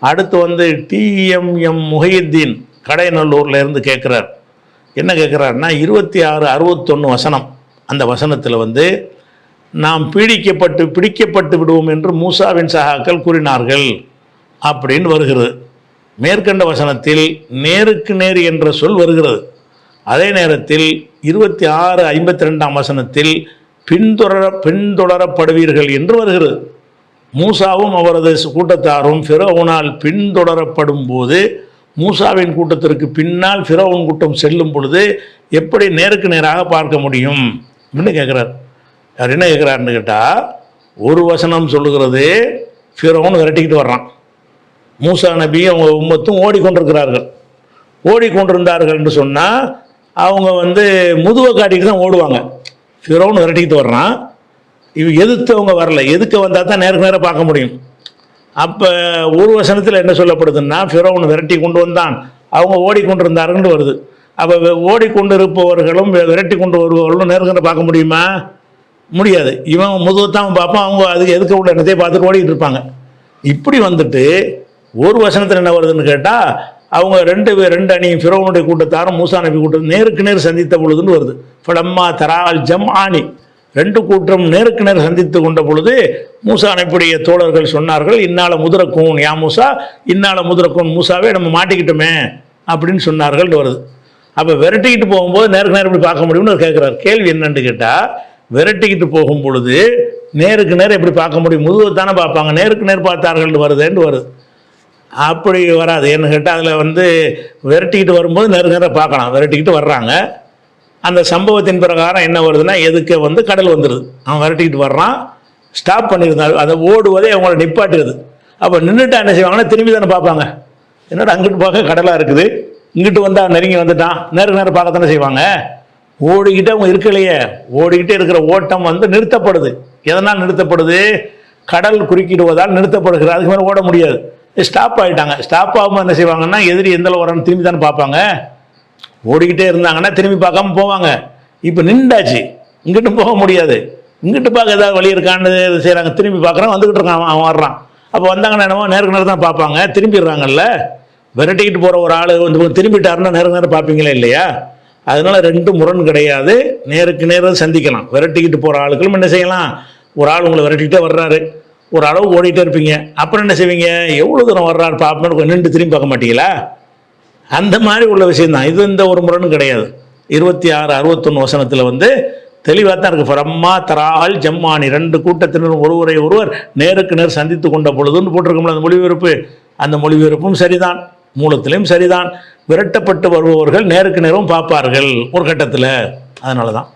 அடுத்து வந்து டிஎம்எம் முஹியுத்தீன் கடைநல்லூரில் இருந்து கேட்குறார். என்ன கேட்குறாருன்னா 26:61 வசனம். அந்த வசனத்தில் வந்து நாம் பிடிக்கப்பட்டு விடுவோம் என்று மூசாவின் சகாக்கள் கூறினார்கள் அப்படின்னு வருகிறது. மேற்கண்ட வசனத்தில் நேருக்கு நேர் என்ற சொல் வருகிறது. அதே நேரத்தில் 26:52 வசனத்தில் பின்தொடரப்படுவீர்கள் என்று வருகிறது. மூசாவும் அவரது கூட்டத்தாரும் ஃபிரௌனால் பின்தொடரப்படும் போது, மூசாவின் கூட்டத்திற்கு பின்னால் ஃபிரௌன் கூட்டம் செல்லும் பொழுது எப்படி நேருக்கு நேராக பார்க்க முடியும் அப்படின்னு கேட்குறார். அவர் என்ன கேட்குறாருன்னு கேட்டால், ஒரு வசனம் சொல்லுகிறது ஃபிரௌன் விரட்டிக்கிட்டு வர்றான், மூசா நபியும் அவங்க உம்மத்தும் ஓடிக்கொண்டிருக்கிறார்கள். ஓடிக்கொண்டிருந்தார்கள் என்று சொன்னால் அவங்க வந்து முதுவை காட்டிட்டு தான் ஓடுவாங்க. ஃபிரௌன் விரட்டிக்கிட்டு வர்றான், இவ எதிர்த்து அவங்க வரல, எதுக்கு வந்தால் தான் நேருக்கு நேராக பார்க்க முடியும். அப்போ ஒரு வசனத்தில் என்ன சொல்லப்படுதுன்னா, ஃபிரௌன் விரட்டி கொண்டு வந்தான், அவங்க ஓடிக்கொண்டிருந்தார்கள்னு வருது. அப்போ ஓடிக்கொண்டு இருப்பவர்களும் விரட்டி கொண்டு வருபவர்களும் நேருக்கு நேராக பார்க்க முடியுமா? முடியாது. இவன் முதுகத்தான் பார்ப்பான், அவங்க அதுக்கு எதுக்க உள்ள என்னத்தையே பார்த்துட்டு ஓடிட்டு இருப்பாங்க. இப்படி வந்துட்டு ஒரு வசனத்தில் என்ன வருதுன்னு கேட்டால், அவங்க ரெண்டு அணியும் ஃபிரௌனுடைய கூட்டத்தாரும் மூசா நபி கூட்டம் நேருக்கு நேர் சந்தித்த பொழுதுன்னு வருது. ஃபலம்மா தரால் ஜம் ஆனி, ரெண்டு கூட்டம் நேருக்கு நேர் சந்தித்து கொண்ட பொழுது மூசா நபியுடைய தோழர்கள் சொன்னார்கள், இன்னால முதுரக்கும் யா மூசா, இன்னால முதுரக்கும் மூசாவே நம்ம மாட்டிக்கிட்டோமே அப்படின்னு சொன்னார்கள் வருது. அப்போ விரட்டிக்கிட்டு போகும்போது நேருக்கு நேரம் எப்படி பார்க்க முடியும்னு கேட்குறாரு. கேள்வி என்னன்னு கேட்டால், விரட்டிக்கிட்டு போகும் பொழுது நேருக்கு நேரம் எப்படி பார்க்க முடியும்? முதுகு தானே பார்ப்பாங்க, நேருக்கு நேர் பார்த்தார்கள் வருதுன்னு வருது. அப்படி வராது. என்ன கேட்டால், அதில் வந்து விரட்டிக்கிட்டு வரும்போது நேருக்கு நேரம் பார்க்கலாம். விரட்டிக்கிட்டு வர்றாங்க, அந்த சம்பவத்தின் பிரகாரம் என்ன வருதுன்னா, எதுக்கு வந்து கடல் வந்துடுது. அவன் விரட்டிக்கிட்டு வர்றான், ஸ்டாப் பண்ணியிருந்தாரு, அதை ஓடுவதே அவங்கள நிப்பாட்டுறது. அப்போ நின்றுட்டா என்ன செய்வாங்கன்னா, திரும்பி தானே பார்ப்பாங்க. என்னடா அங்கிட்டு பார்க்க கடலாக இருக்குது, இங்கிட்டு வந்தால் நெருங்கி வந்துட்டான், நேருக்கு நேரம் பார்க்க தானே செய்வாங்க. ஓடிக்கிட்டே அவங்க இருக்கலையே, ஓடிக்கிட்டே இருக்கிற ஓட்டம் வந்து நிறுத்தப்படுது. எதனால் நிறுத்தப்படுது? கடல் குறுக்கிடுவதால் நிறுத்தப்படுகிறது. அதுக்கு மேலே ஓட முடியாது, ஸ்டாப் ஆகிட்டாங்க. ஸ்டாப் ஆகாமல் என்ன செய்வாங்கன்னா, எதிரி எந்த வரான்னு திரும்பி தானே பார்ப்பாங்க. ஓடிக்கிட்டே இருந்தாங்கன்னா திரும்பி பார்க்காம போவாங்க. இப்போ நின்றாச்சு, இங்கிட்டு போக முடியாது, இங்கிட்டு பார்க்க ஏதாவது வழி இருக்கான்னு செய்கிறாங்க, திரும்பி பார்க்குறான், வந்துக்கிட்டு இருக்கான், அவன் வர்றான். அப்போ வந்தாங்கன்னா என்னமோ நேருக்கு நேரம் தான் பார்ப்பாங்க, திரும்பிடுறாங்கல்ல. விரட்டிக்கிட்டு போகிற ஒரு ஆள் வந்து திரும்பிட்டாருன்னா நேருக்கு நேரம் பார்ப்பீங்களே இல்லையா? அதனால ரெண்டு முரண் கிடையாது, நேருக்கு நேரம் சந்திக்கலாம். விரட்டிக்கிட்டு போகிற ஆளுக்களும் என்ன செய்யலாம், ஒரு ஆள் உங்களை விரட்டிக்கிட்டே வர்றாரு, ஒரு அளவு ஓடிட்டே இருப்பீங்க, அப்புறம் என்ன செய்வீங்க, எவ்வளோ தூரம் வர்றாரு பார்ப்போம்னு நின்று திரும்பி பார்க்க மாட்டீங்களா? அந்த மாதிரி உள்ள விஷயந்தான் இது. இந்த ஒரு முரணும் கிடையாது. 26:61 வசனத்தில் வந்து தெளிவாக தான் இருக்குது. ஃபரம்மா தரால் ஜம்மானி, ரெண்டு கூட்டத்தினரும் ஒருவரை ஒருவர் நேருக்கு நேர் சந்தித்து கொண்ட பொழுதுன்னு போட்டிருக்கோம்ல அந்த மொழிபெயர்ப்பு. அந்த மொழிபெயர்ப்பும் சரிதான், மூலத்திலையும் சரிதான். விரட்டப்பட்டு வருபவர்கள் நேருக்கு நேரும் பார்ப்பார்கள் ஒரு கட்டத்தில். அதனால தான்